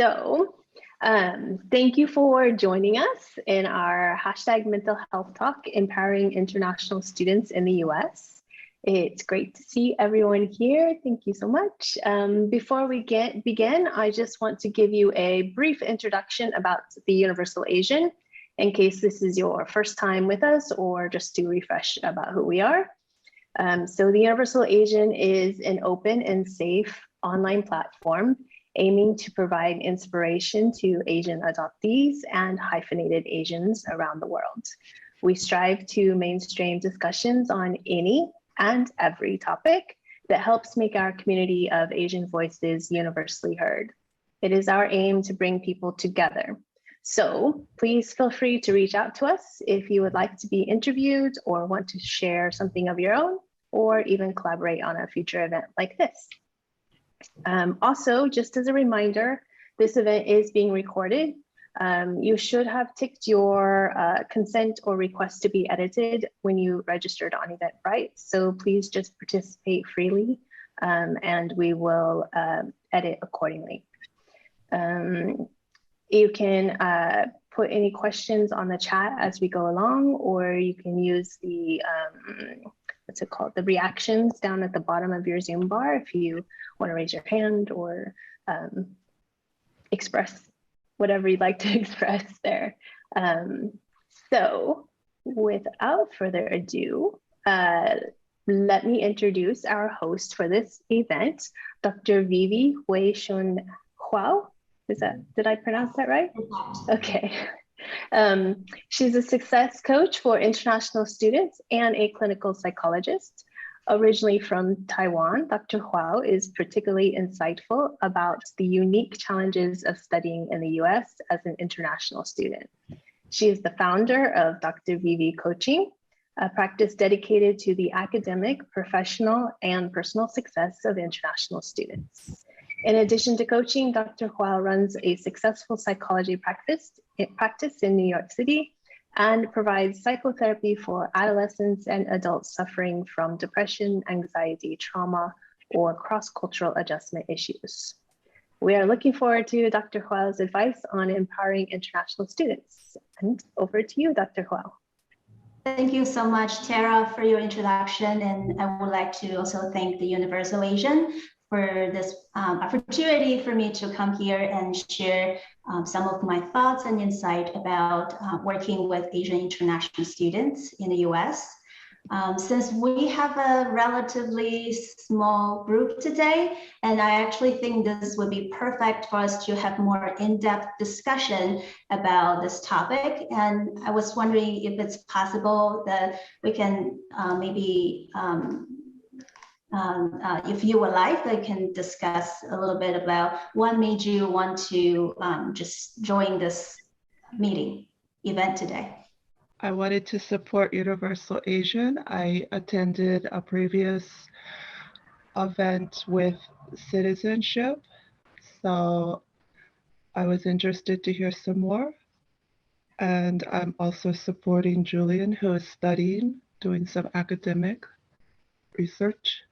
So, thank you for joining us in our hashtag mental health talk, empowering international students in the US. It's great to see everyone here. Thank you so much. Before we begin, I just want to give you a brief introduction about the Universal Asian, in case this is your first time with us or just to refresh about who we are. So the Universal Asian is an open and safe online platform aiming to provide inspiration to Asian adoptees and hyphenated Asians around the world. We strive to mainstream discussions on any and every topic that helps make our community of Asian voices universally heard. It is our aim to bring people together. So please feel free to reach out to us if you would like to be interviewed or want to share something of your own, or even collaborate on a future event like this. Also, just as a reminder, this event is being recorded. You should have ticked your consent or request to be edited when you registered on Eventbrite. So please just participate freely and we will edit accordingly. You can put any questions on the chat as we go along, or you can use the what's it called? The reactions down at the bottom of your Zoom bar if you want to raise your hand or express whatever you'd like to express there. So without further ado, let me introduce our host for this event, Dr. Vivi Wei-Shun Huao. Did I pronounce that right? Okay. She's a success coach for international students and a clinical psychologist. Originally from Taiwan, Dr. Huao is particularly insightful about the unique challenges of studying in the US as an international student. She is the founder of Dr. Vivi Coaching, a practice dedicated to the academic, professional, and personal success of international students. In addition to coaching, Dr. Huao runs a successful psychology practice in New York City and provides psychotherapy for adolescents and adults suffering from depression, anxiety, trauma, or cross-cultural adjustment issues. We are looking forward to Dr. Huao's advice on empowering international students. And over to you, Dr. Huao. Thank you so much, Tara, for your introduction. And I would like to also thank the Universal Asian for this opportunity for me to come here and share some of my thoughts and insight about working with Asian international students in the US. Since we have a relatively small group today, and I actually think this would be perfect for us to have more in-depth discussion about this topic. And I was wondering if it's possible that we can maybe if you would like, I can discuss a little bit about what made you want to just join this event today. I wanted to support Universal Asian. I attended a previous event with citizenship, so I was interested to hear some more. And I'm also supporting Julian, who is studying, doing some academic research.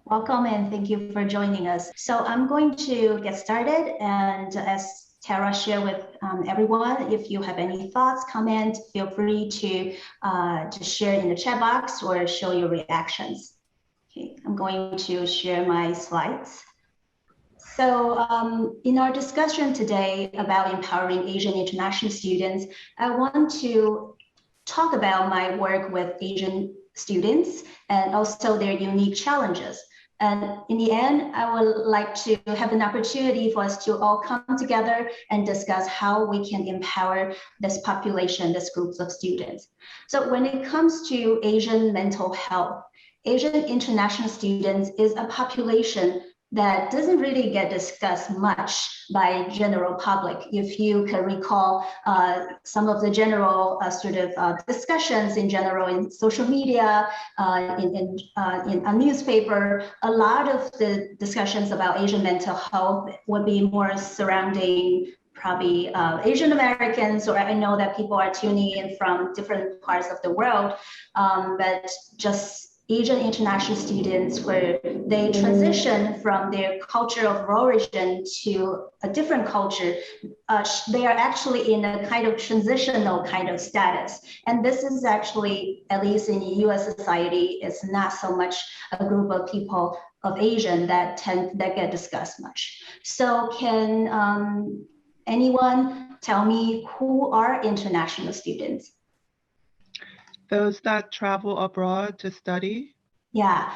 Welcome and thank you for joining us. So I'm going to get started, and as Tara shared with everyone, if you have any thoughts, comments, feel free to share in the chat box or show your reactions. Okay, I'm going to share my slides. So in our discussion today about empowering Asian international students, I want to talk about my work with Asian students and also their unique challenges. And in the end, I would like to have an opportunity for us to all come together and discuss how we can empower this population, this groups of students. So when it comes to Asian mental health, Asian international students is a population that doesn't really get discussed much by general public. If you can recall some of the general discussions in general in social media, in a newspaper, a lot of the discussions about Asian mental health would be more surrounding probably Asian Americans, or I know that people are tuning in from different parts of the world, but just Asian international students where they transition from their culture of origin to a different culture. They are actually in a kind of transitional kind of status. And this is actually, at least in US society, it's not so much a group of people of Asian that get discussed much. So can anyone tell me who are international students? Those that travel abroad to study? Yeah.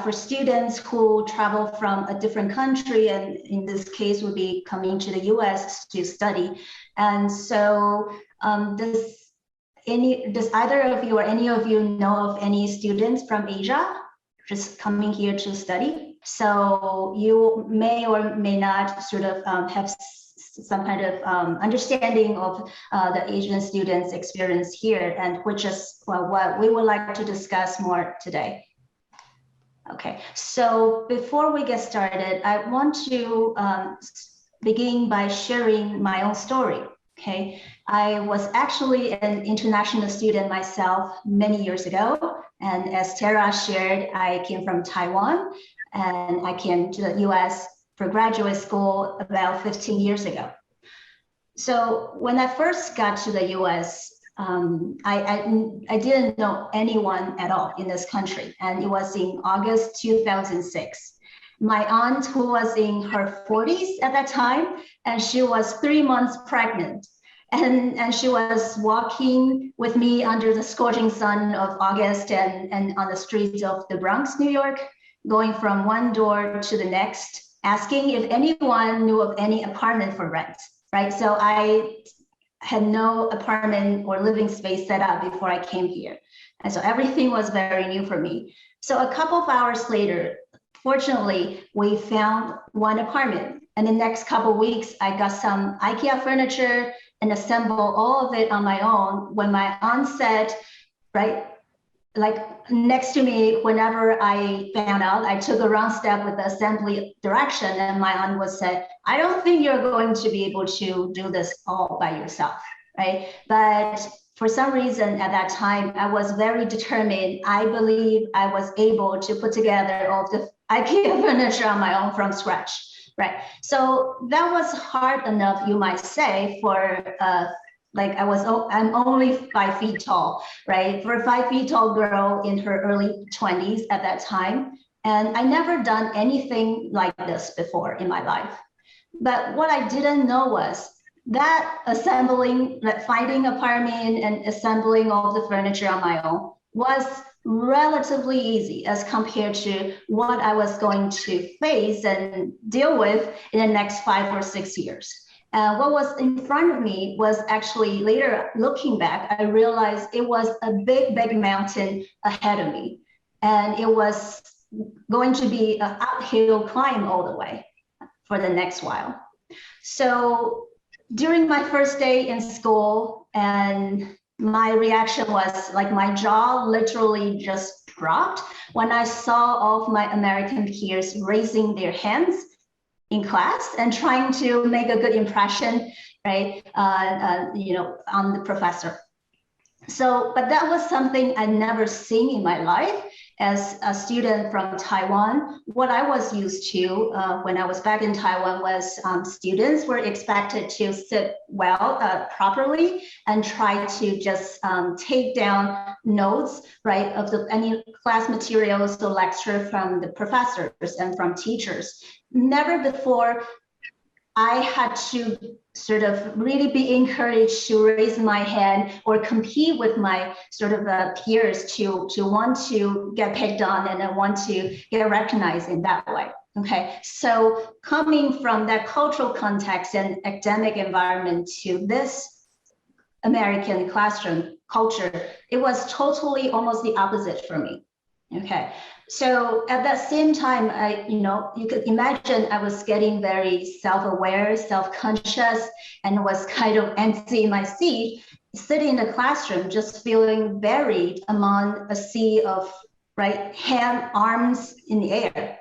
For students who travel from a different country, and in this case would be coming to the US to study. And so does either of you or any of you know of any students from Asia just coming here to study? So you may or may not sort of have some kind of understanding of the Asian students' experience here, and which is what we would like to discuss more today. Okay, so before we get started, I want to begin by sharing my own story. Okay, I was actually an international student myself many years ago, and as Tara shared, I came from Taiwan, and I came to the US for graduate school about 15 years ago. So when I first got to the US, I didn't know anyone at all in this country, and it was in August 2006. My aunt, who was in her 40s at that time, and she was 3 months pregnant, and she was walking with me under the scorching sun of August and on the streets of the Bronx, New York, going from one door to the next, asking if anyone knew of any apartment for rent, right? So I had no apartment or living space set up before I came here. And so everything was very new for me. So a couple of hours later, fortunately, we found one apartment. And the next couple of weeks, I got some IKEA furniture and assembled all of it on my own. When my aunt said, right, like next to me, whenever I found out, I took a wrong step with the assembly direction, and my aunt was said, I don't think you're going to be able to do this all by yourself, right? But for some reason at that time, I was very determined. I believe I was able to put together all of the IKEA furniture on my own from scratch, right? So that was hard enough, you might say, for I'm only 5 feet tall, right? For a 5 feet tall girl in her early 20s at that time. And I never done anything like this before in my life. But what I didn't know was that finding apartment and assembling all the furniture on my own was relatively easy as compared to what I was going to face and deal with in the next 5 or 6 years. What was in front of me was actually, later looking back, I realized it was a big, big mountain ahead of me. And it was going to be an uphill climb all the way for the next while. So during my first day in school, and my reaction was like my jaw literally just dropped when I saw all of my American peers raising their hands in class and trying to make a good impression, right? On the professor. So, but that was something I'd never seen in my life as a student from Taiwan. What I was used to when I was back in Taiwan was students were expected to sit well, properly, and try to just take down notes, right, of any class materials or lecture from the professors and from teachers. Never before I had to sort of really be encouraged to raise my hand or compete with my sort of peers to want to get picked on and I want to get recognized in that way. Okay, so coming from that cultural context and academic environment to this American classroom culture, it was totally almost the opposite for me. Okay, so at that same time, you could imagine I was getting very self-aware, self-conscious, and was kind of empty in my seat, sitting in the classroom, just feeling buried among a sea of arms in the air.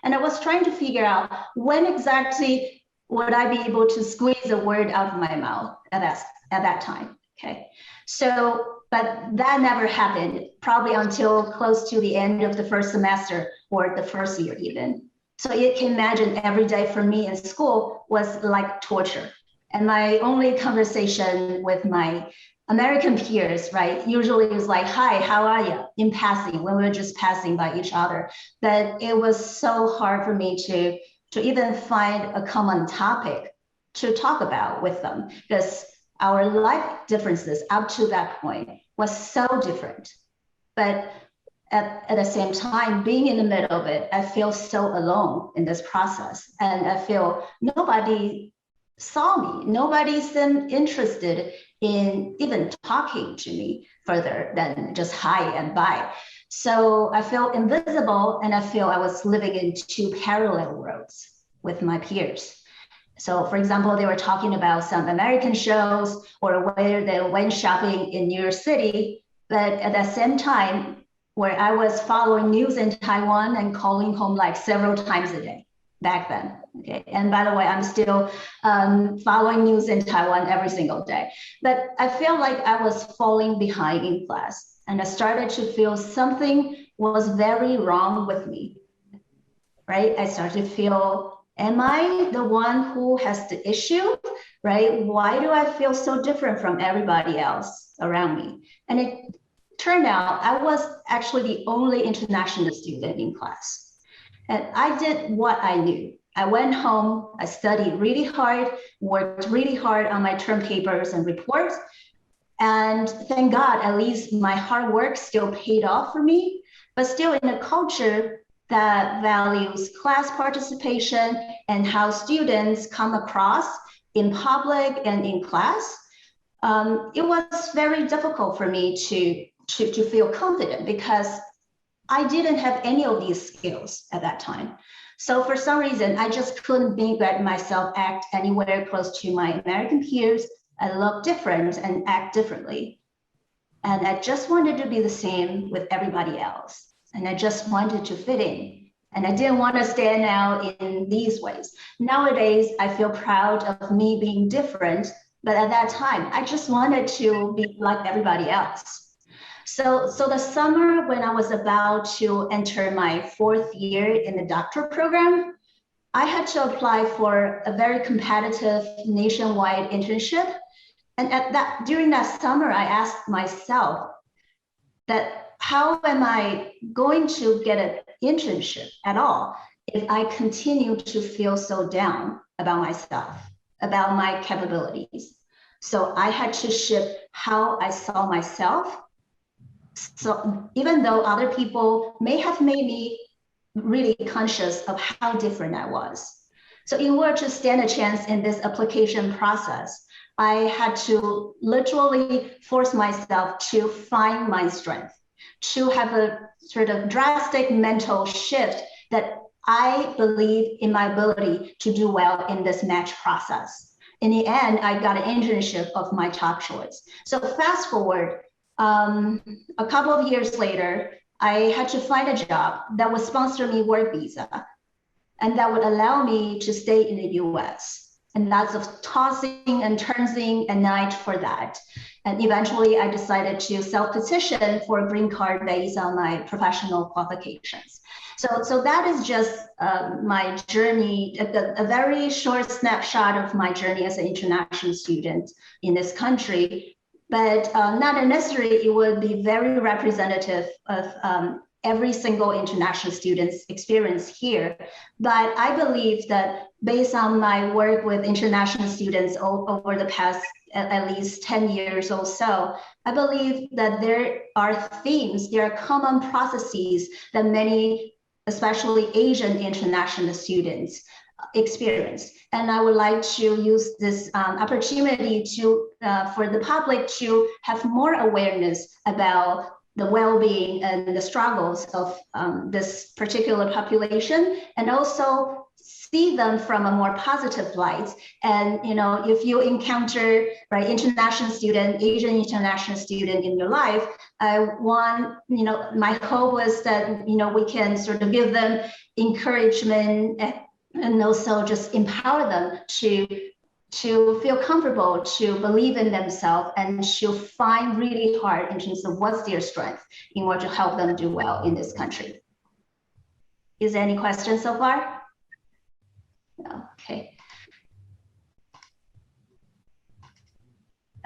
And I was trying to figure out when exactly would I be able to squeeze a word out of my mouth at that time. Okay, so But that never happened, probably until close to the end of the first semester or the first year even. So you can imagine every day for me in school was like torture. And my only conversation with my American peers, right, usually was like, hi, how are you? In passing, when we were just passing by each other. But it was so hard for me to even find a common topic to talk about with them, because our life differences up to that point was so different. But at the same time, being in the middle of it, I feel so alone in this process. And I feel nobody saw me. Nobody seemed interested in even talking to me further than just hi and bye. So I felt invisible, and I feel I was living in two parallel worlds with my peers. So for example, they were talking about some American shows or where they went shopping in New York City, but at the same time, where I was following news in Taiwan and calling home like several times a day back then. Okay, and by the way, I'm still following news in Taiwan every single day. But I feel like I was falling behind in class, and I started to feel something was very wrong with me, right? I started to feel, am I the one who has the issue, right? Why do I feel so different from everybody else around me? And it turned out I was actually the only international student in class. And I did what I knew. I went home, I studied really hard, worked really hard on my term papers and reports. And thank God, at least my hard work still paid off for me. But still, in a culture that values class participation and how students come across in public and in class, it was very difficult for me to feel confident, because I didn't have any of these skills at that time. So for some reason, I just couldn't make myself act anywhere close to my American peers. I look different and act differently. And I just wanted to be the same with everybody else. And I just wanted to fit in. And I didn't want to stand out in these ways. Nowadays, I feel proud of me being different. But at that time, I just wanted to be like everybody else. So the summer when I was about to enter my fourth year in the doctoral program, I had to apply for a very competitive nationwide internship. And during that summer, I asked myself that how am I going to get an internship at all if I continue to feel so down about myself, about my capabilities? So I had to shift how I saw myself. So even though other people may have made me really conscious of how different I was. So in order to stand a chance in this application process, I had to literally force myself to find my strength, to have a sort of drastic mental shift that I believe in my ability to do well in this match process. In the end, I got an internship of my top choice. So fast forward, a couple of years later, I had to find a job that would sponsor me work visa and that would allow me to stay in the US. And lots of tossing and turning at night for that. And eventually I decided to self-petition for a green card based on my professional qualifications. So that is just my journey, a very short snapshot of my journey as an international student in this country. But not necessarily it would be very representative of every single international student's experience here. But I believe that based on my work with international students over the past at least 10 years or so, I believe that there are themes, there are common processes that many, especially Asian international students, experience. And I would like to use this opportunity to for the public to have more awareness about the well-being and the struggles of this particular population, and also see them from a more positive light. And if you encounter international student, Asian international student in your life, I want my hope was that we can sort of give them encouragement and also just empower them to to feel comfortable, to believe in themselves, and to find really hard in terms of what's their strength in order to help them do well in this country. Is there any questions so far? No. Okay.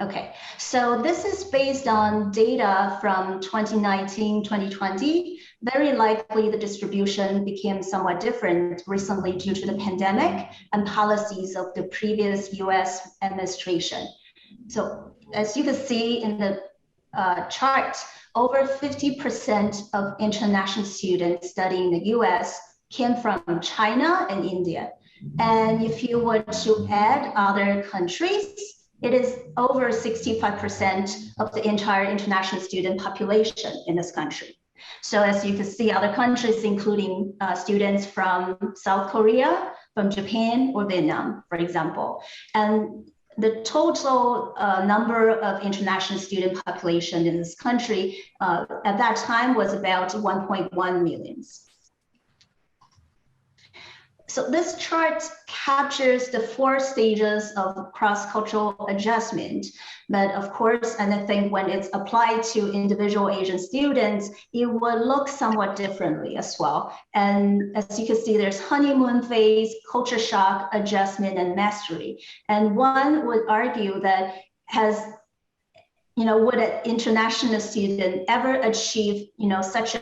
Okay, so this is based on data from 2019, 2020. Very likely the distribution became somewhat different recently due to the pandemic and policies of the previous US administration. So as you can see in the chart, over 50% of international students studying in the US came from China and India. And if you were to add other countries, it is over 65% of the entire international student population in this country. So as you can see, other countries, including students from South Korea, from Japan, or Vietnam, for example. And the total number of international student population in this country at that time was about 1.1 million. So this chart captures the 4 stages of cross-cultural adjustment. But of course, and I think when it's applied to individual Asian students, it will look somewhat differently as well. And as you can see, there's honeymoon phase, culture shock, adjustment, and mastery. And one would argue that would an international student ever achieve, such a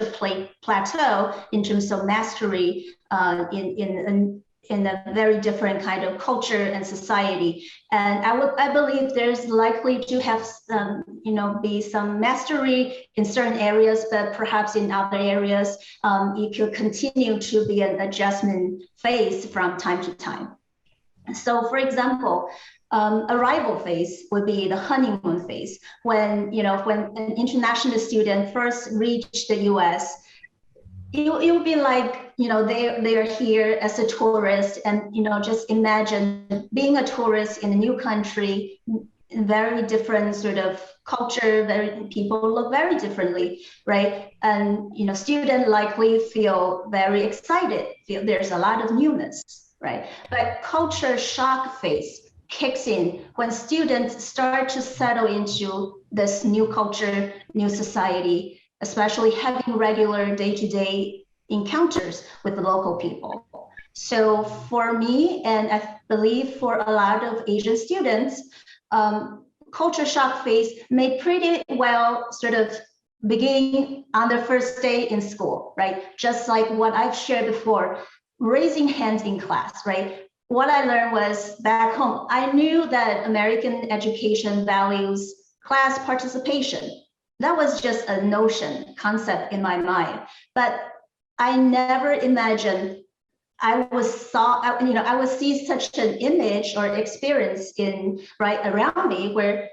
plateau in terms of mastery in a very different kind of culture and society? And I believe there's likely to have be some mastery in certain areas, but perhaps in other areas, it could continue to be an adjustment phase from time to time. So, for example, arrival phase would be the honeymoon phase. When an international student first reached the US, it will be like, they are here as a tourist, and just imagine being a tourist in a new country, very different sort of culture, people look very differently, right? And students likely feel very excited, feel there's a lot of newness, right? But culture shock phase kicks in when students start to settle into this new culture, new society, especially having regular day-to-day encounters with the local people. So for me, and I believe for a lot of Asian students, culture shock phase may pretty well sort of begin on their first day in school, right? Just like what I've shared before, raising hands in class, right? What I learned was back home, I knew that American education values class participation. That was just a notion, concept in my mind. But I never imagined I would see such an image or experience around me where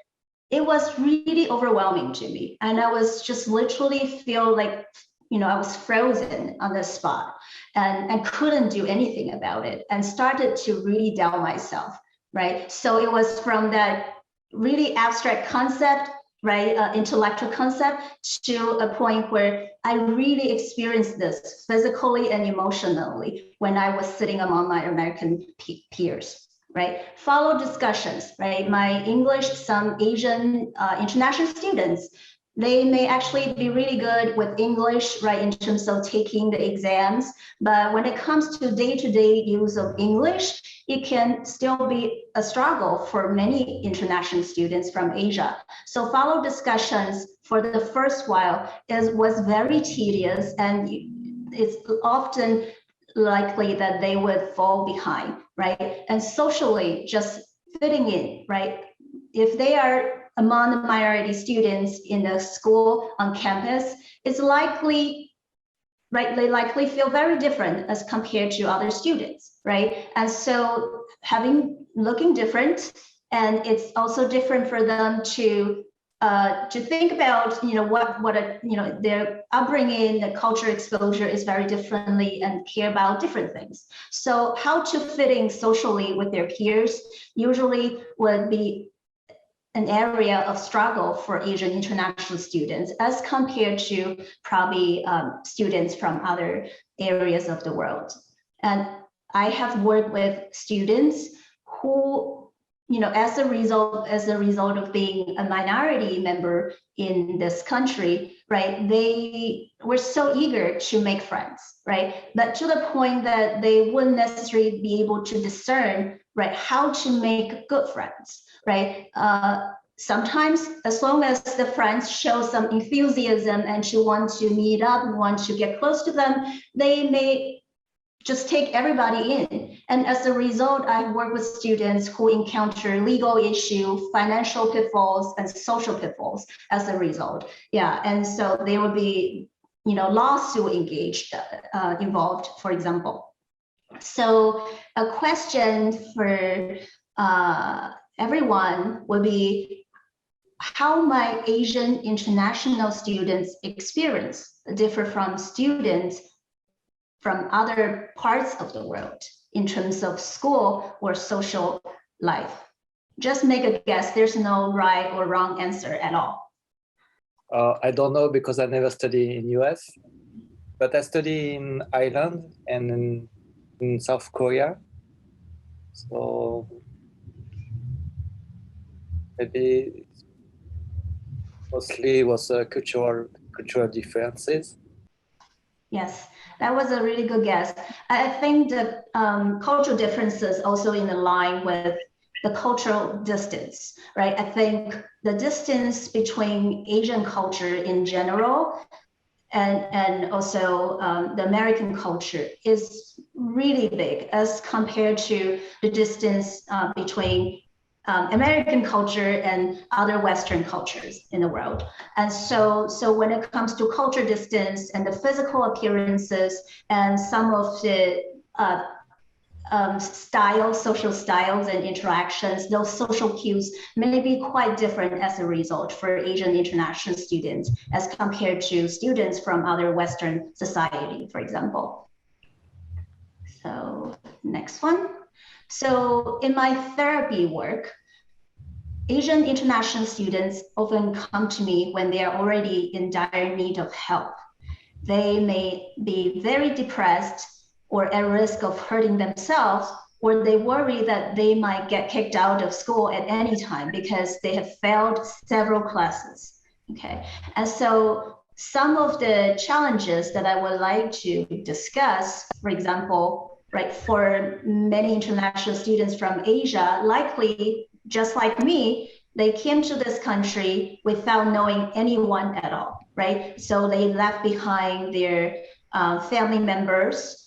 it was really overwhelming to me. And I was just literally feel like, I was frozen on the spot and couldn't do anything about it, and started to really doubt myself, right? So it was from that really abstract concept, right, intellectual concept, to a point where I really experienced this physically and emotionally when I was sitting among my American peers, right? Follow discussions, right? My English, some Asian international students, they may actually be really good with English, right, in terms of taking the exams. But when it comes to day-to-day use of English, it can still be a struggle for many international students from Asia. So follow discussions for the first while was very tedious, and it's often likely that they would fall behind, right? And socially, just fitting in, right? If they are among the minority students in the school on campus, it's likely, right, they likely feel very different as compared to other students, right? And so looking different, and it's also different for them to think about, their upbringing, the culture exposure is very differently, and care about different things. So how to fit in socially with their peers usually would be an area of struggle for Asian international students as compared to probably students from other areas of the world. And I have worked with students who as a result of being a minority member in this country, right, they were so eager to make friends, right, but to the point that they wouldn't necessarily be able to discern, right, how to make good friends, right. Sometimes, as long as the friends show some enthusiasm and to want to meet up, want to get close to them, they may just take everybody in. And as a result, I've worked with students who encounter legal issue, financial pitfalls, and social pitfalls as a result. Yeah, and so there will be, lawsuit involved, for example. So a question for everyone would be, how might Asian international students' experience differ from students from other parts of the world in terms of school or social life? Just make a guess. There's no right or wrong answer at all. I don't know because I never studied in US, but I study in Ireland and in South Korea. So maybe mostly was cultural differences. Yes, that was a really good guess. I think the cultural differences also in line with the cultural distance, right? I think the distance between Asian culture in general and also the American culture is really big as compared to the distance between American culture and other Western cultures in the world. And so when it comes to culture distance and the physical appearances and some of the social styles and interactions, those social cues may be quite different as a result for Asian international students as compared to students from other Western society, for example. So next one. So in my therapy work, Asian international students often come to me when they are already in dire need of help. They may be very depressed or at risk of hurting themselves, or they worry that they might get kicked out of school at any time because they have failed several classes. Okay, and so some of the challenges that I would like to discuss, for example, right, for many international students from Asia, likely just like me, they came to this country without knowing anyone at all, right? So they left behind their family members,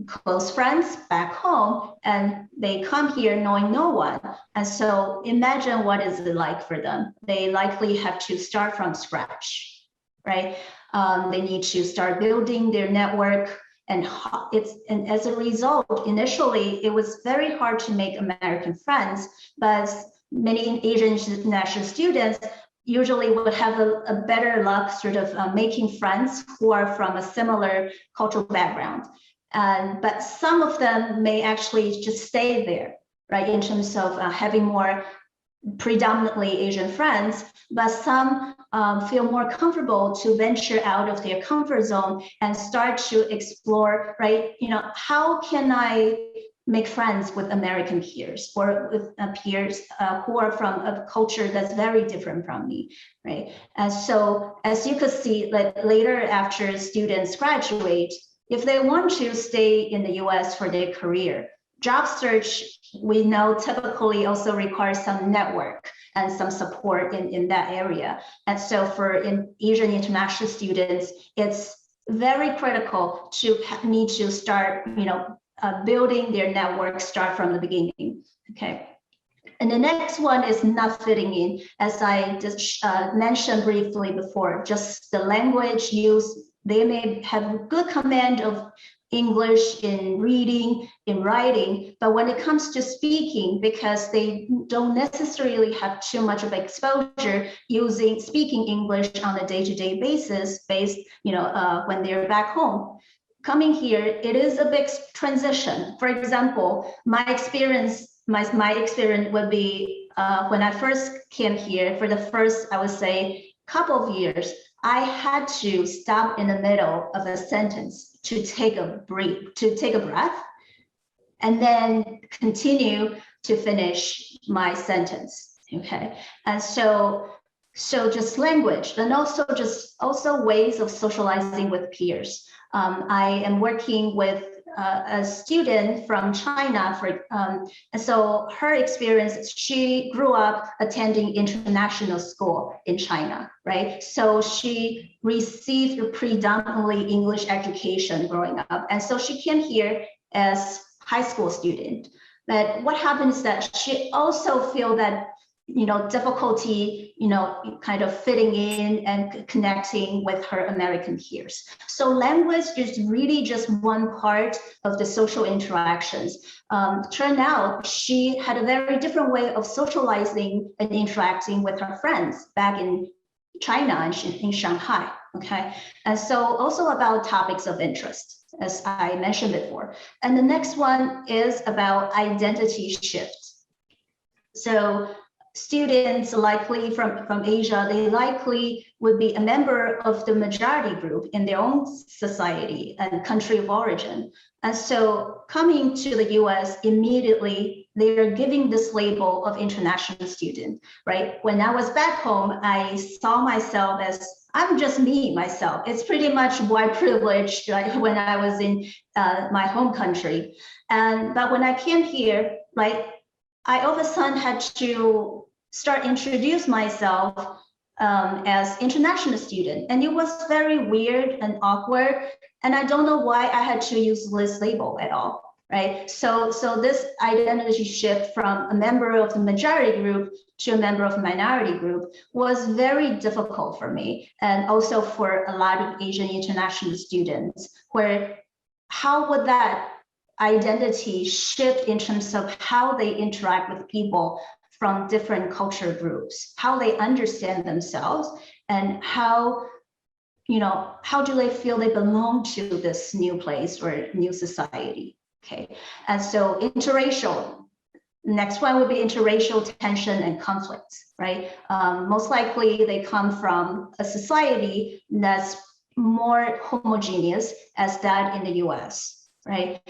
close friends back home, and they come here knowing no one. And so imagine what is it like for them. They likely have to start from scratch, right? They need to start building their network. And as a result, initially, it was very hard to make American friends, but many Asian international students usually would have a better luck sort of making friends who are from a similar cultural background. But some of them may actually just stay there, right, in terms of having more predominantly Asian friends, but some feel more comfortable to venture out of their comfort zone and start to explore, right, how can I make friends with American peers or with peers who are from a culture that's very different from me, right? And so as you could see, like later after students graduate, if they want to stay in the US for their career, job search, we know typically also requires some network and some support in that area. And so for Asian international students, it's very critical to need to start, building their network, start from the beginning, okay? And the next one is not fitting in, as I just mentioned briefly before, just the language used. They may have good command of English in reading, in writing, but when it comes to speaking, because they don't necessarily have too much of exposure speaking English on a day-to-day basis, when they're back home. Coming here, it is a big transition. For example, my experience would be when I first came here for the first, I would say, couple of years, I had to stop in the middle of a sentence to take a breath, and then continue to finish my sentence. Okay, and so just language, and also ways of socializing with peers. I am working with a student from China, and so her experience, she grew up attending international school in China, right? So she received a predominantly English education growing up. And so she came here as high school student. But what happens is that she also feel that, difficulty, kind of fitting in and connecting with her American peers. So language is really just one part of the social interactions. Turned out she had a very different way of socializing and interacting with her friends back in China and in Shanghai, okay? And so also about topics of interest, as I mentioned before. And the next one is about identity shift. So students likely from Asia, they likely would be a member of the majority group in their own society and country of origin. And so coming to the US, immediately, they are giving this label of international student, right? When I was back home, I saw myself as, I'm just me, myself. It's pretty much white privilege, right, when I was in my home country. But when I came here, right, I all of a sudden had to start introduce myself as international student. And it was very weird and awkward. And I don't know why I had to use this label at all, right? So this identity shift from a member of the majority group to a member of the minority group was very difficult for me. And also for a lot of Asian international students, where how would that identity shift in terms of how they interact with people from different culture groups, how they understand themselves, and how do they feel they belong to this new place or new society, okay? And so interracial, next one would be interracial tension and conflicts, right? Most likely they come from a society that's more homogeneous as that in the US. Right.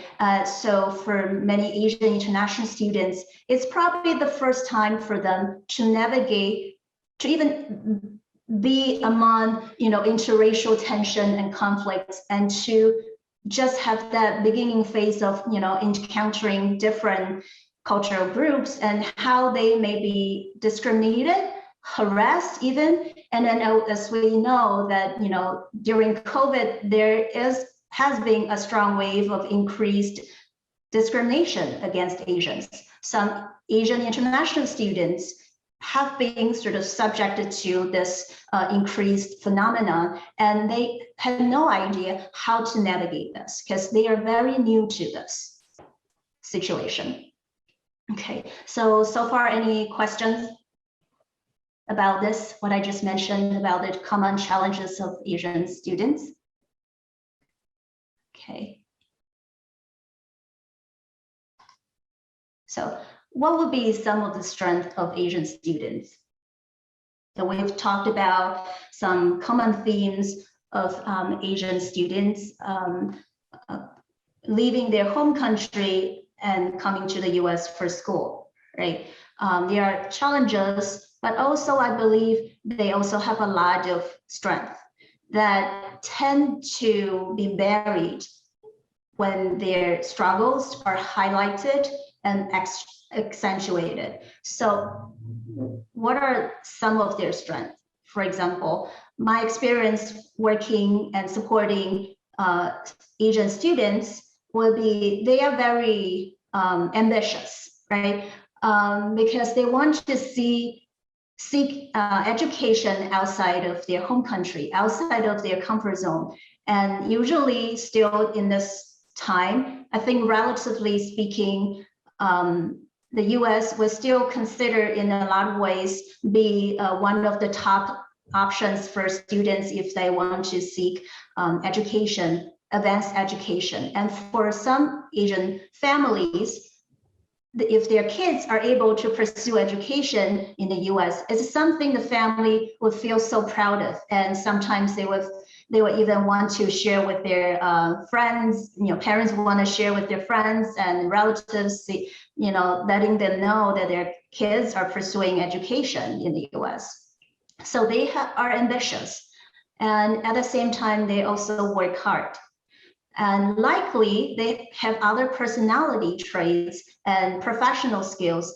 So for many Asian international students, it's probably the first time for them to navigate, to even be among, interracial tension and conflicts, and to just have that beginning phase of, encountering different cultural groups and how they may be discriminated, harassed even. And then as we know that, during COVID, there has been a strong wave of increased discrimination against Asians. Some Asian international students have been sort of subjected to this increased phenomenon, and they had no idea how to navigate this because they are very new to this situation. Okay, so far, any questions about this, what I just mentioned about the common challenges of Asian students? Okay. So what would be some of the strengths of Asian students? So we've talked about some common themes of Asian students leaving their home country and coming to the US for school, right? There are challenges, but also I believe they also have a lot of strength that tend to be buried when their struggles are highlighted and accentuated. So what are some of their strengths? For example, my experience working and supporting Asian students will be, they are very ambitious, right? Because they want to seek education outside of their home country, outside of their comfort zone. And usually still in this time, I think relatively speaking, the US will still consider in a lot of ways be one of the top options for students if they want to seek education, advanced education. And for some Asian families, if their kids are able to pursue education in the US, it's something the family would feel so proud of. And sometimes they would They will even want to share with their friends, parents want to share with their friends and relatives, letting them know that their kids are pursuing education in the US. So they are ambitious. And at the same time, they also work hard. And likely they have other personality traits and professional skills,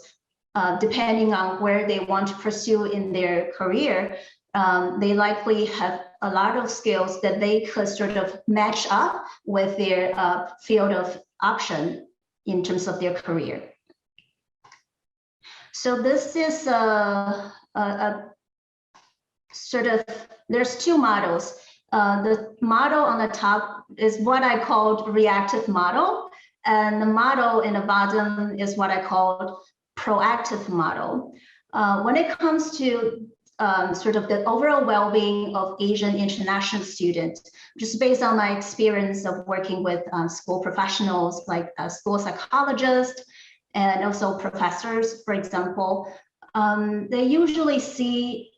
depending on where they want to pursue in their career. They likely have a lot of skills that they could sort of match up with their field of option in terms of their career. So this is a sort of, there's two models. The model on the top is what I called reactive model, and the model in the bottom is what I called proactive model. When it comes to sort of the overall well-being of Asian international students, just based on my experience of working with school professionals like school psychologists and also professors, for example, they usually see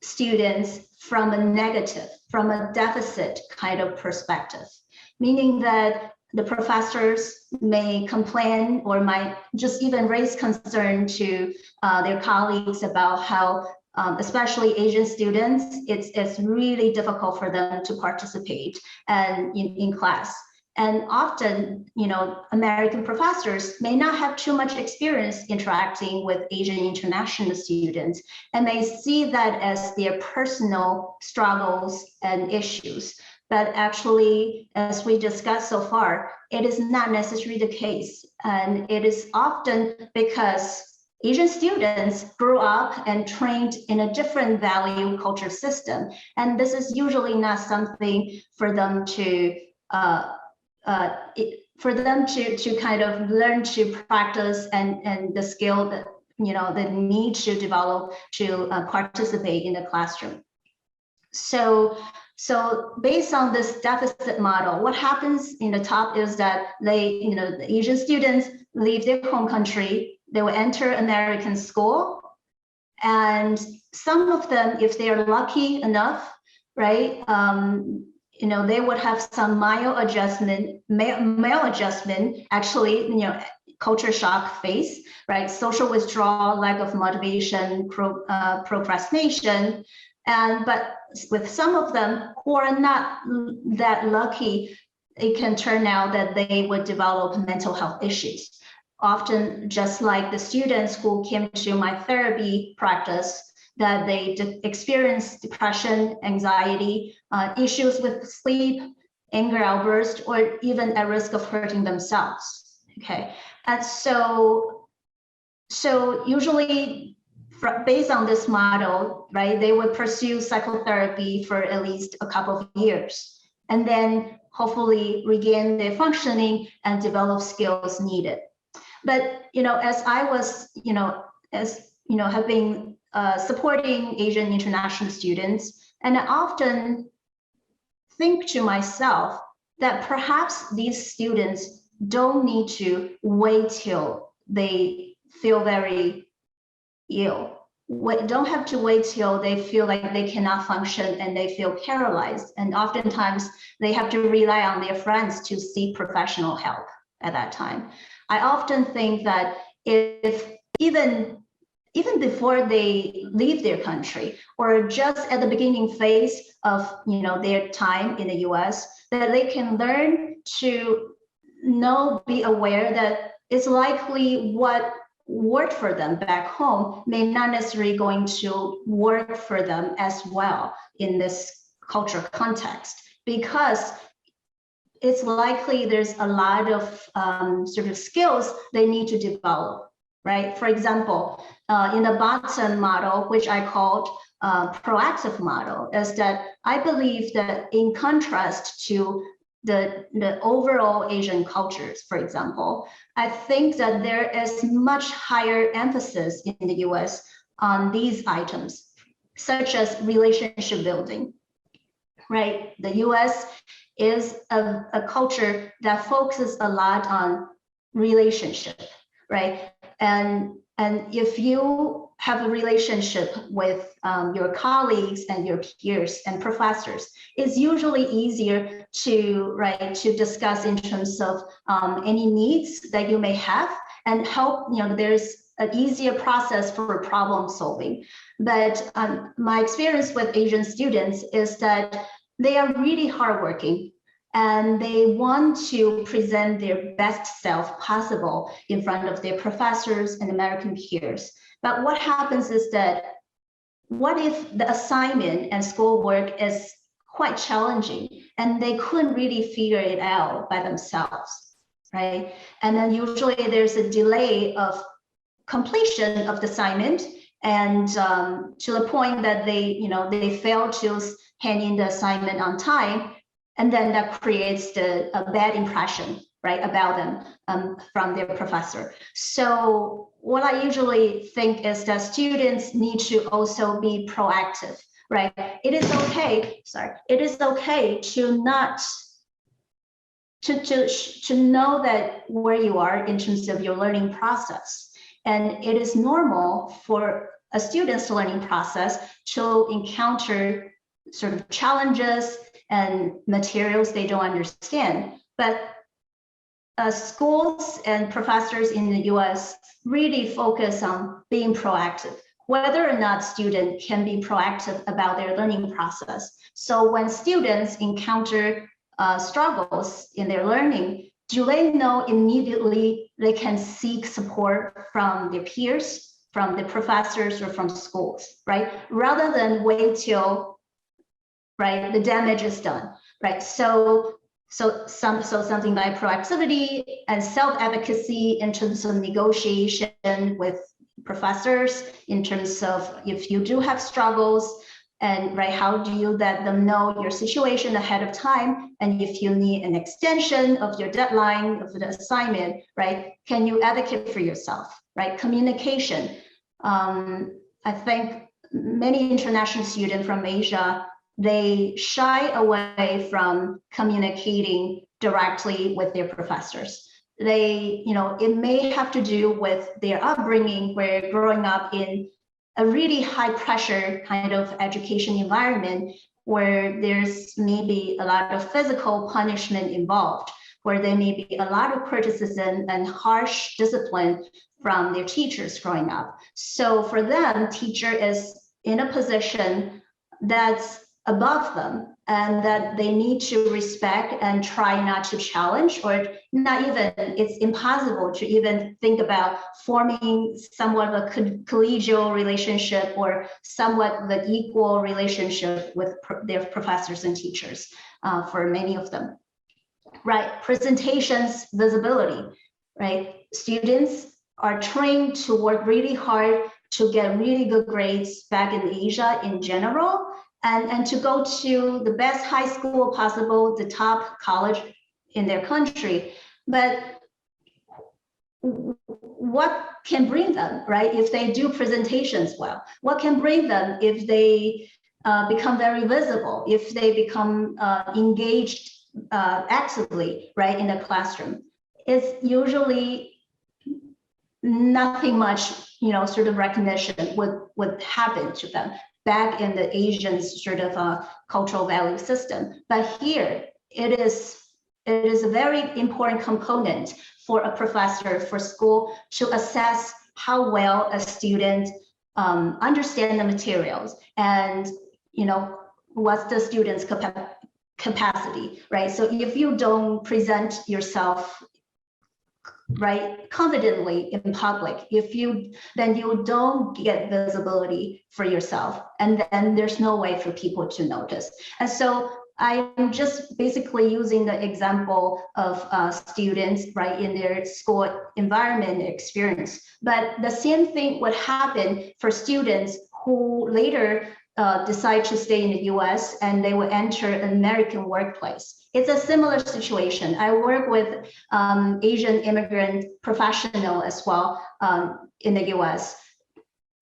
students from a negative, from a deficit kind of perspective, meaning that the professors may complain or might just even raise concern to their colleagues about how, especially Asian students, it's really difficult for them to participate and in class. And often, American professors may not have too much experience interacting with Asian international students, and they see that as their personal struggles and issues. But actually, as we discussed so far, it is not necessarily the case. And it is often because Asian students grew up and trained in a different value culture system. And this is usually not something for them to kind of learn to practice and the skill that they need to develop to participate in the classroom. So based on this deficit model, what happens in the top is that they, the Asian students leave their home country, they will enter American school, and some of them, if they are lucky enough, right, they would have some mild adjustment, male adjustment, actually, culture shock phase, right? Social withdrawal, lack of motivation, procrastination. But with some of them who are not that lucky, it can turn out that they would develop mental health issues. Often, just like the students who came to my therapy practice, that they experience depression, anxiety, issues with sleep, anger outburst, or even at risk of hurting themselves. Okay, and so usually based on this model, right, they would pursue psychotherapy for at least a couple of years, and then hopefully regain their functioning and develop skills needed. But as I was, have been supporting Asian international students, and I often think to myself that perhaps these students don't need to wait till they feel very ill. Don't have to wait till they feel like they cannot function and they feel paralyzed. And oftentimes they have to rely on their friends to seek professional help at that time. I often think that if even before they leave their country, or just at the beginning phase of their time in the US, that they can learn to be aware that it's likely what worked for them back home may not necessarily going to work for them as well in this cultural context, because it's likely there's a lot of sort of skills they need to develop, right? For example, in the bottom model, which I called proactive model, is that I believe that in contrast to the overall Asian cultures, for example, I think that there is much higher emphasis in the US on these items, such as relationship building, right? The US is a culture that focuses a lot on relationship, right? And And if you have a relationship with your colleagues and your peers and professors, it's usually easier to discuss in terms of any needs that you may have and help, there's an easier process for problem solving. But my experience with Asian students is that they are really hardworking and they want to present their best self possible in front of their professors and American peers. But what happens is that, what if the assignment and schoolwork is quite challenging and they couldn't really figure it out by themselves, right? And then usually there's a delay of completion of the assignment, and to the point that they fail to hand in the assignment on time, and then that creates a bad impression, right, about them from their professor. So what I usually think is that students need to also be proactive, right? It is okay, it is okay to not to know that where you are in terms of your learning process. And it is normal for a student's learning process to encounter sort of challenges and materials they don't understand. But schools and professors in the US really focus on being proactive, whether or not students can be proactive about their learning process. So when students encounter struggles in their learning, do they know immediately they can seek support from their peers, from the professors, or from schools, right? Rather than wait till, right, the damage is done, right? So something like proactivity and self-advocacy in terms of negotiation with professors, in terms of if you do have struggles, and right, how do you let them know your situation ahead of time? And if you need an extension of your deadline of the assignment, right, can you advocate for yourself, right? Communication. I think many international students from Asia, they shy away from communicating directly with their professors. They, it may have to do with their upbringing, where growing up in a really high pressure kind of education environment where there's maybe a lot of physical punishment involved, where there may be a lot of criticism and harsh discipline from their teachers growing up. So for them, teacher is in a position that's above them, and that they need to respect and try not to challenge, or not even, it's impossible to even think about forming somewhat of a collegial relationship or somewhat of an equal relationship with their professors and teachers for many of them. Right, presentations, visibility, right? Students are trained to work really hard to get really good grades back in Asia in general, and to go to the best high school possible, the top college in their country. But what can bring them, right, if they do presentations well? What can bring them if they become very visible, if they become engaged actively, right, in the classroom? It's usually nothing much, sort of recognition would happen to them back in the Asian sort of cultural value system. But here, it is a very important component for a professor, for school, to assess how well a student understand the materials, and what's the student's capacity, right? So if you don't present yourself, right, confidently in public, then you don't get visibility for yourself, and then there's no way for people to notice. And so I'm just basically using the example of students, right, in their school environment experience. But the same thing would happen for students who later decide to stay in the US and they will enter an American workplace. It's a similar situation. I work with Asian immigrant professional as well in the US,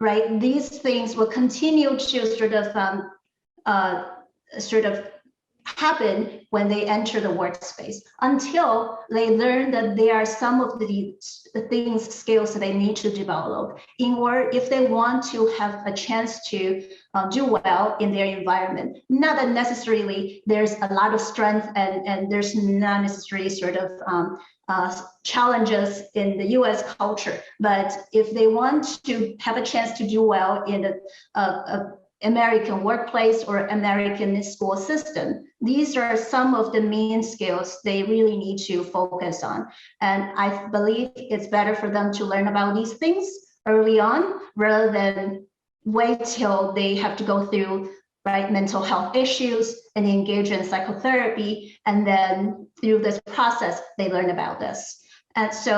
right? These things will continue to sort of happen when they enter the workspace until they learn that there are some of the things, skills that they need to develop in order if they want to have a chance to do well in their environment. Not that necessarily there's a lot of strength and there's not necessarily sort of challenges in the US culture, but if they want to have a chance to do well in the American workplace or American school system, these are some of the main skills they really need to focus on. And I believe it's better for them to learn about these things early on rather than wait till they have to go through mental health issues and engage in psychotherapy, and then through this process they learn about this. And so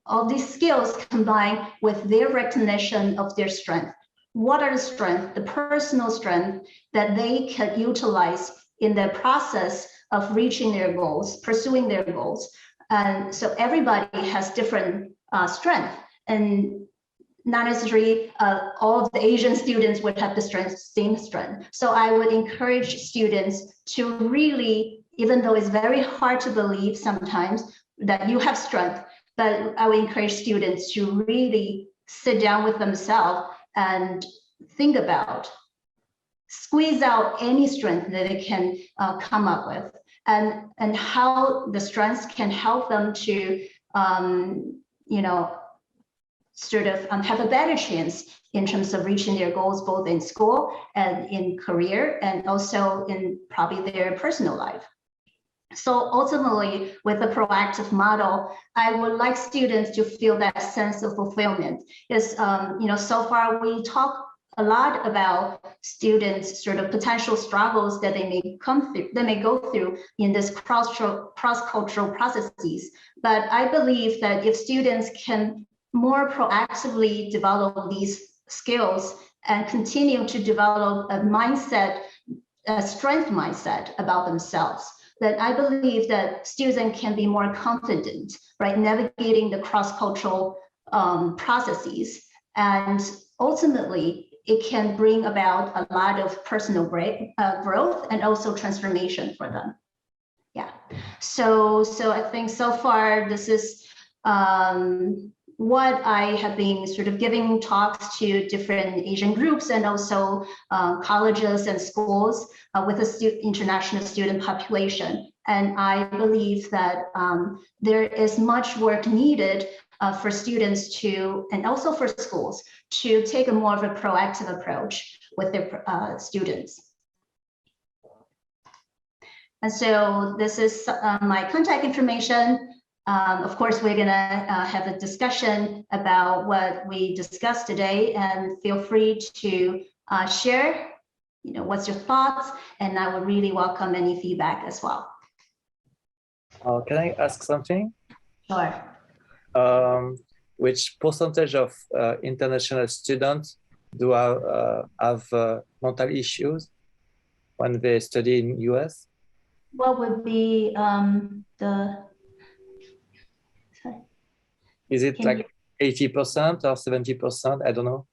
all these skills combined with their recognition of their strength. What are the strengths, the personal strength that they can utilize in the process of reaching their goals, pursuing their goals? And so everybody has different strength, and not necessarily all of the Asian students would have the same strength. So I would encourage students to really, even though it's very hard to believe sometimes that you have strength, but I would encourage students to really sit down with themselves and think about, squeeze out any strength that they can come up with, and how the strengths can help them to, sort of have a better chance in terms of reaching their goals, both in school and in career, and also in probably their personal life. So ultimately, with the proactive model, I would like students to feel that sense of fulfillment. Because so far we talk a lot about students' sort of potential struggles that they may go through in this cross-cultural processes. But I believe that if students can more proactively develop these skills and continue to develop a mindset, a strength mindset about themselves, then I believe that students can be more confident, navigating the cross-cultural processes. And ultimately, it can bring about a lot of personal growth and also transformation for them. Yeah. So I think so far, this is what I have been sort of giving talks to different Asian groups and also colleges and schools with the international student population. And I believe that there is much work needed for students to, and also for schools, to take a more of a proactive approach with their students. And so this is my contact information. Of course, we're gonna have a discussion about what we discussed today, and feel free to share, what's your thoughts, and I would really welcome any feedback as well. Can I ask something? Sure. Which percentage of international students do have mental issues when they study in US? What would be Is it like 80% or 70%? I don't know.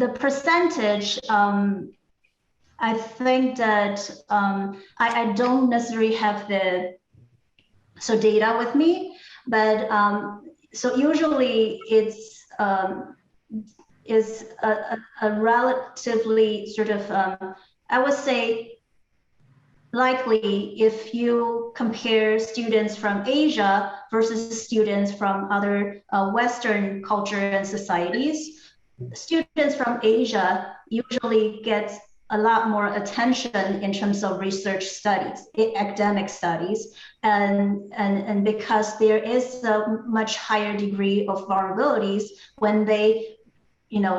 The percentage, I think that I don't necessarily have the data with me, but so usually it's a relatively sort of I would say likely if you compare students from Asia versus students from other Western culture and societies, students from Asia usually get a lot more attention in terms of research studies, academic studies, and because there is a much higher degree of vulnerabilities when they,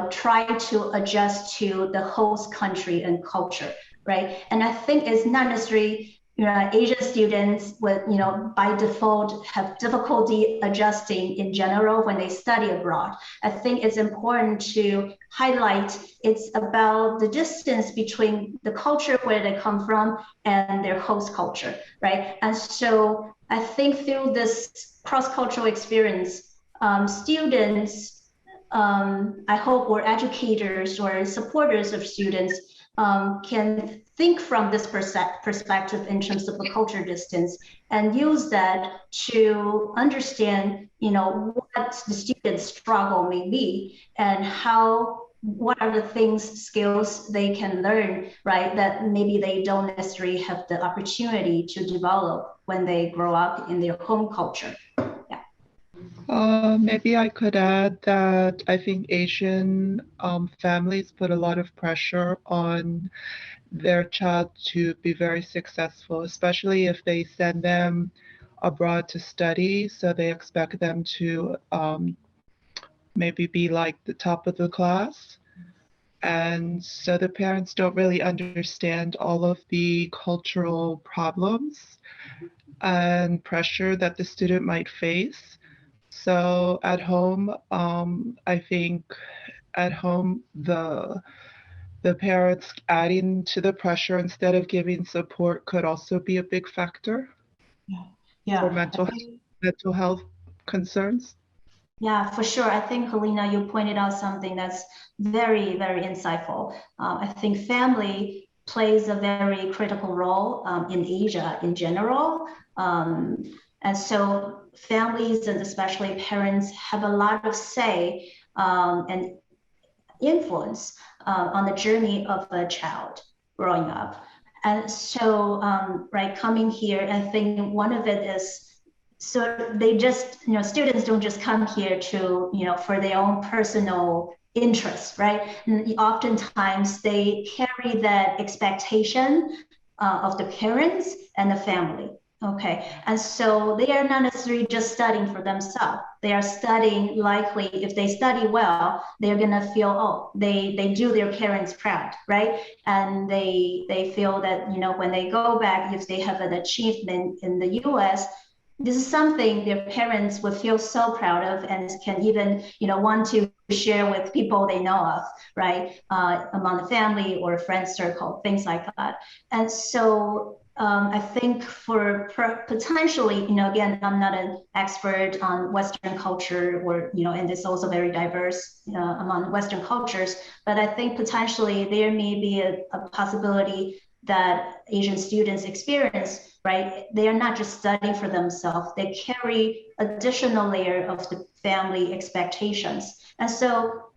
try to adjust to the host country and culture, right? And I think it's not necessarily, Asian students would, by default have difficulty adjusting in general when they study abroad. I think it's important to highlight it's about the distance between the culture where they come from and their host culture, right? And so I think through this cross-cultural experience, students, I hope, or educators or supporters of students can think from this perspective in terms of the culture distance and use that to understand, what the student's struggle may be and what are the skills they can learn, right? That maybe they don't necessarily have the opportunity to develop when they grow up in their home culture. Maybe I could add that I think Asian families put a lot of pressure on their child to be very successful, especially if they send them abroad to study. So they expect them to maybe be like the top of the class. And so the parents don't really understand all of the cultural problems and pressure that the student might face. So at home, I think at home, the parents adding to the pressure instead of giving support could also be a big factor for mental health concerns. Yeah, for sure. I think, Helena, you pointed out something that's very, very insightful. I think family plays a very critical role in Asia in general. And so families and especially parents have a lot of say and influence on the journey of a child growing up. And so, coming here, I think one of it is, so they just, students don't just come here to, for their own personal interests, right? And oftentimes they carry that expectation of the parents and the family. Okay, and so they are not necessarily just studying for themselves. They are studying, likely, if they study well, they're gonna feel, they do their parents proud, right? And they feel that, when they go back, if they have an achievement in the US, this is something their parents would feel so proud of and can even, want to share with people they know of, right? Among the family or friend circle, things like that. And so I think for potentially, again, I'm not an expert on Western culture or, and it's also very diverse among Western cultures, but I think potentially there may be a possibility that Asian students experience, right? They are not just studying for themselves, they carry additional layer of the family expectations. And so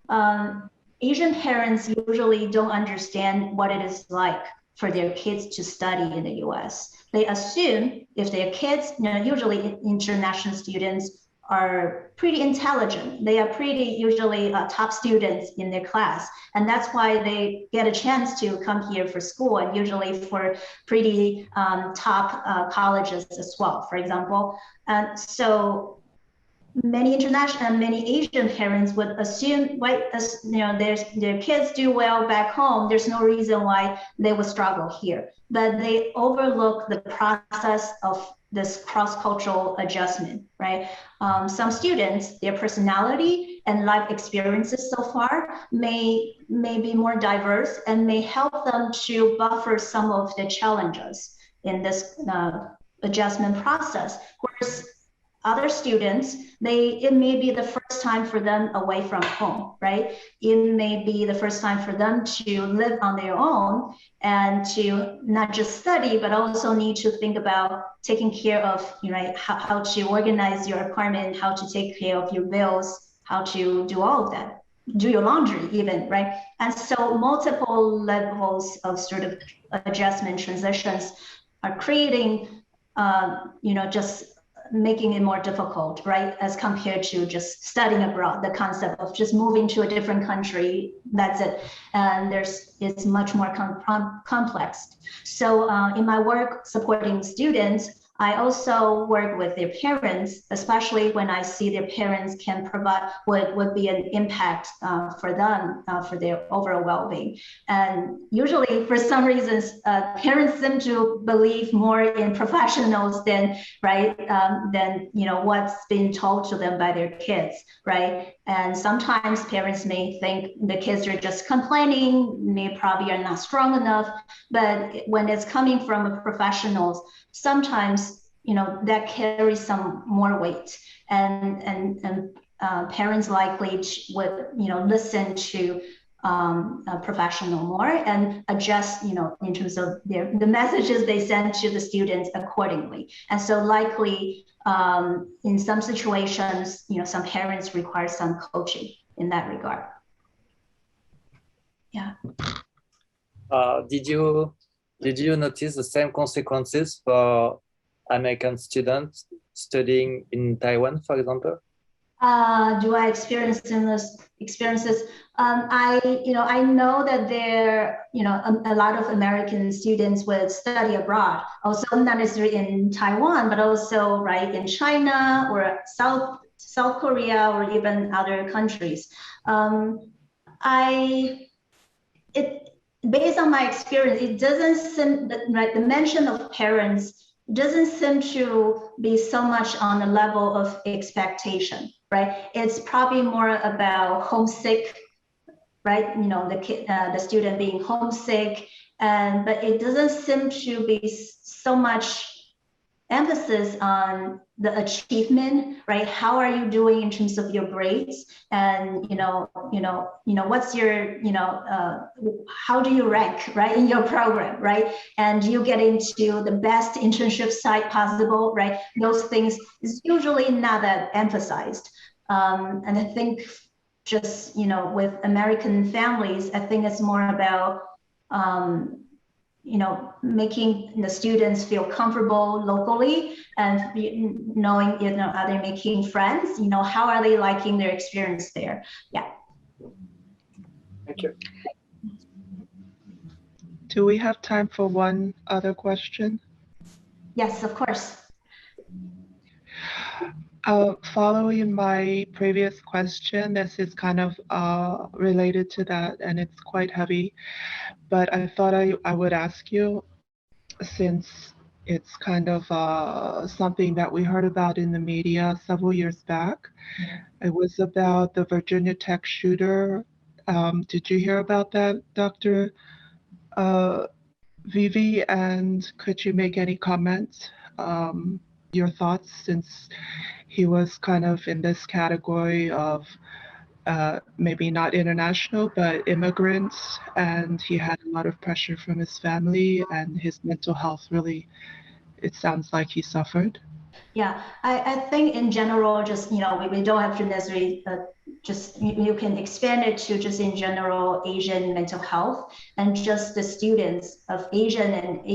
Asian parents usually don't understand what it is like for their kids to study in the US. They assume if their kids, usually international students are pretty intelligent. They are pretty usually top students in their class. And that's why they get a chance to come here for school and usually for pretty top colleges as well, for example. And so many international and many Asian parents would assume, right, as their kids do well back home, there's no reason why they would struggle here. But they overlook the process of this cross-cultural adjustment, right? Some students, their personality and life experiences so far may be more diverse and may help them to buffer some of the challenges in this adjustment process. Whereas other students, it may be the first time for them away from home, right? It may be the first time for them to live on their own and to not just study, but also need to think about taking care of, how to organize your apartment, how to take care of your bills, how to do all of that, do your laundry even, right? And so multiple levels of sort of adjustment transitions are creating, just making it more difficult, right? As compared to just studying abroad, the concept of just moving to a different country, that's it. And it's much more complex. So in my work supporting students, I also work with their parents, especially when I see their parents can provide would be an impact for them, for their overall well-being. And usually, for some reasons, parents seem to believe more in professionals than what's been told to them by their kids, right? And sometimes parents may think the kids are just complaining, they probably are not strong enough. But when it's coming from professionals, sometimes that carries some more weight, and parents likely would listen to professional more and adjust, in terms of the messages they send to the students accordingly. And so likely in some situations, some parents require some coaching in that regard. Yeah. Did you notice the same consequences for American students studying in Taiwan, for example? Do I experience similar experiences? I know that there, a lot of American students would study abroad, also not necessarily in Taiwan, but also in China or South Korea or even other countries. Based on my experience, it doesn't seem that the mention of parents doesn't seem to be so much on the level of expectation, right? It's probably more about homesick, right? The student being homesick, but it doesn't seem to be so much emphasis on the achievement, right? How are you doing in terms of your grades? And what's your, how do you rank, right, in your program, right? And you get into the best internship site possible, right? Those things is usually not that emphasized. And I think just, with American families, I think it's more about, making the students feel comfortable locally and knowing, are they making friends? How are they liking their experience there? Yeah. Thank you. Do we have time for one other question? Yes, of course. Following my previous question, this is kind of related to that, and it's quite heavy, but I thought I would ask you, since it's kind of something that we heard about in the media several years back. It was about the Virginia Tech shooter. Did you hear about that, Dr. Vivi? And could you make any comments, your thoughts, since he was kind of in this category of maybe not international, but immigrants, and he had a lot of pressure from his family, and his mental health really, it sounds like he suffered. Yeah, I think in general, just, we don't have to necessarily just, you can expand it to just in general Asian mental health, and just the students of Asian and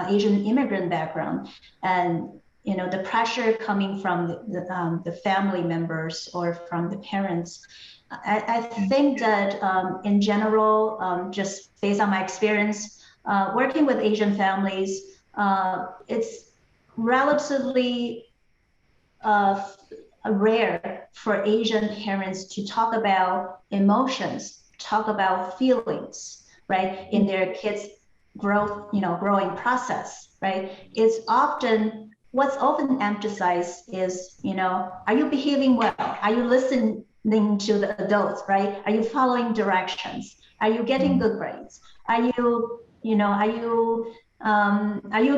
Asian immigrant background, and the pressure coming from the family members or from the parents. I think that in general, just based on my experience working with Asian families, it's relatively rare for Asian parents to talk about emotions, talk about feelings, right, in their kids' growing process, right? What's often emphasized is, are you behaving well? Are you listening to the adults, right? Are you following directions? Are you getting good grades? Are you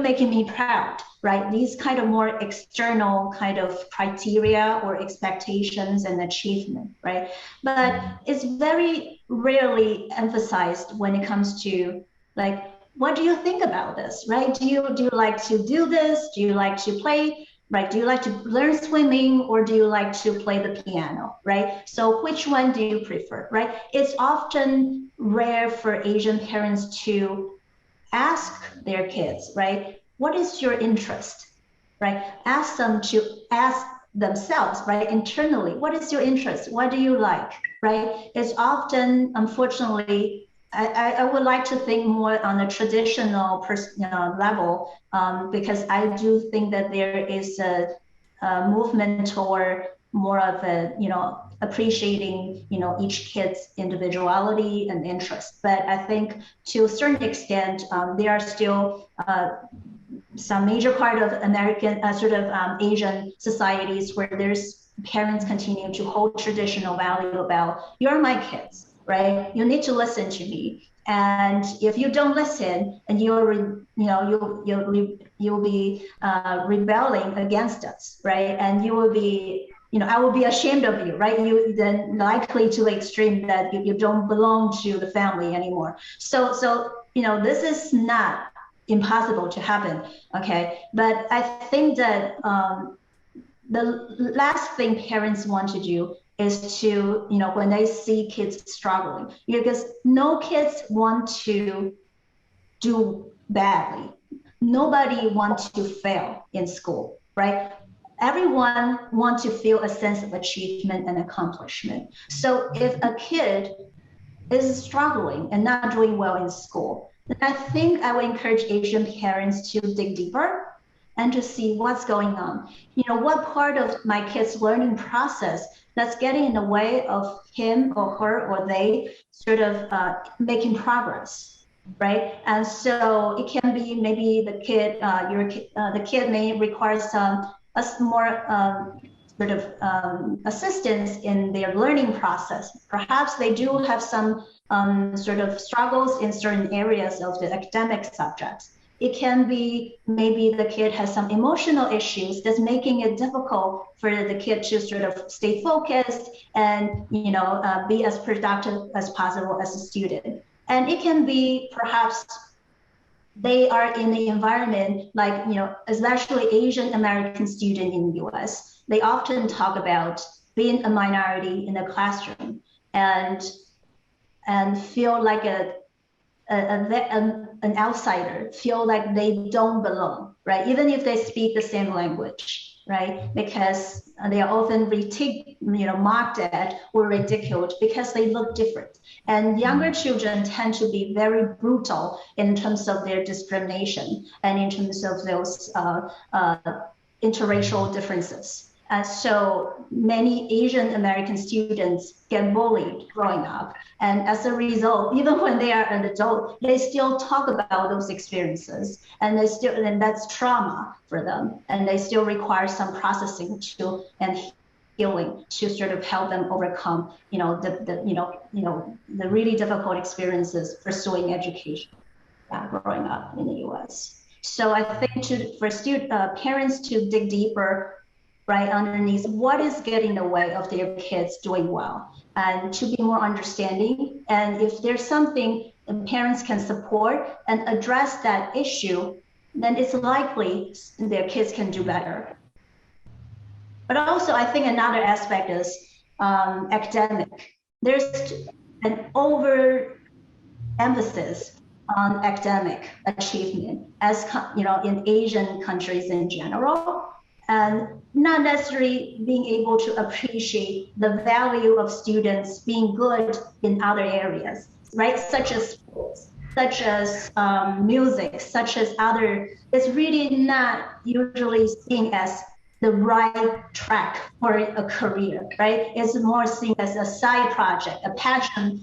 making me proud, right? These kind of more external kind of criteria or expectations and achievement, right? But it's very rarely emphasized when it comes to what do you think about this, right? Do you like to do this? Do you like to play, right? Do you like to learn swimming, or do you like to play the piano, right? So which one do you prefer, right? It's often rare for Asian parents to ask their kids, right? What is your interest, right? Ask them to ask themselves, right? Internally, what is your interest? What do you like, right? It's often, unfortunately, I would like to think more on a traditional level, because I do think that there is a movement toward more of a, appreciating, each kid's individuality and interest. But I think to a certain extent, there are still some major part of American, Asian societies where there's parents continue to hold traditional value about, you're my kids, right? You need to listen to me, and if you don't listen, and you'll be rebelling against us, right? And you will be, I will be ashamed of you, right? You then likely to the extreme that you don't belong to the family anymore. So this is not impossible to happen, okay? But I think that the last thing parents want to do is to, when they see kids struggling, because no kids want to do badly. Nobody wants to fail in school, right? Everyone wants to feel a sense of achievement and accomplishment. So if a kid is struggling and not doing well in school, then I think I would encourage Asian parents to dig deeper and to see what's going on. What part of my kid's learning process that's getting in the way of him or her or they sort of making progress, right? And so it can be maybe the kid, the kid may require some more sort of assistance in their learning process. Perhaps they do have some sort of struggles in certain areas of the academic subjects. It can be maybe the kid has some emotional issues that's making it difficult for the kid to sort of stay focused and be as productive as possible as a student. And it can be perhaps they are in the environment like, especially Asian American student in the US, they often talk about being a minority in the classroom and feel like an outsider, feel like they don't belong, right? Even if they speak the same language, right? Because they are often mocked at or ridiculed because they look different. And younger children tend to be very brutal in terms of their discrimination and in terms of those interracial differences. So many Asian American students get bullied growing up. And as a result, even when they are an adult, they still talk about those experiences and that's trauma for them. And they still require some processing and healing to sort of help them overcome, the really difficult experiences pursuing education growing up in the US. So I think for parents to dig deeper right underneath what is getting in the way of their kids doing well and to be more understanding. And if there's something the parents can support and address that issue, then it's likely their kids can do better. But also I think another aspect is academic. There's an overemphasis on academic achievement as in Asian countries in general, and not necessarily being able to appreciate the value of students being good in other areas, right? Such as sports, such as music, such as other, it's really not usually seen as the right track for a career, right? It's more seen as a side project, a passion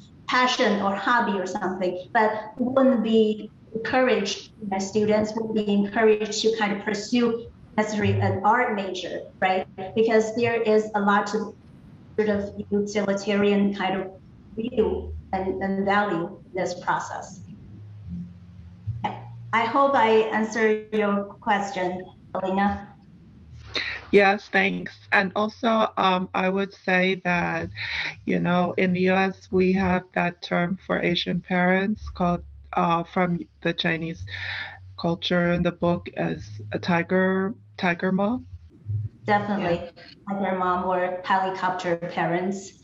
or hobby or something, but wouldn't be encouraged, students would be encouraged to kind of pursue necessarily an art major, right? Because there is a lot of sort of utilitarian kind of view and value in this process. I hope I answered your question, Alina. Yes, thanks. And also, I would say that, in the US, we have that term for Asian parents called from the Chinese culture in the book as a tiger mom. Definitely, tiger mom or helicopter parents.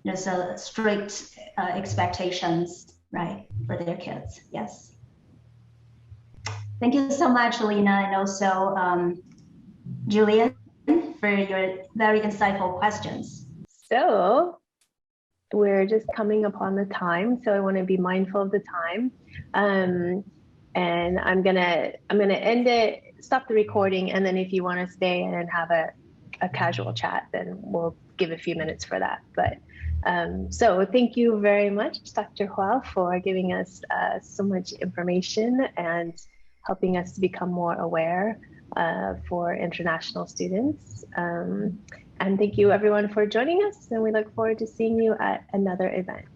There's a strict expectations, right, for their kids. Yes. Thank you so much, Alina, and also Julian, for your very insightful questions. So we're just coming upon the time, so I want to be mindful of the time. And I'm gonna end it, stop the recording, and then if you want to stay and have a casual chat, then we'll give a few minutes for that. But so thank you very much, Dr. Hua, for giving us so much information and helping us to become more aware for international students. And thank you everyone for joining us, and we look forward to seeing you at another event.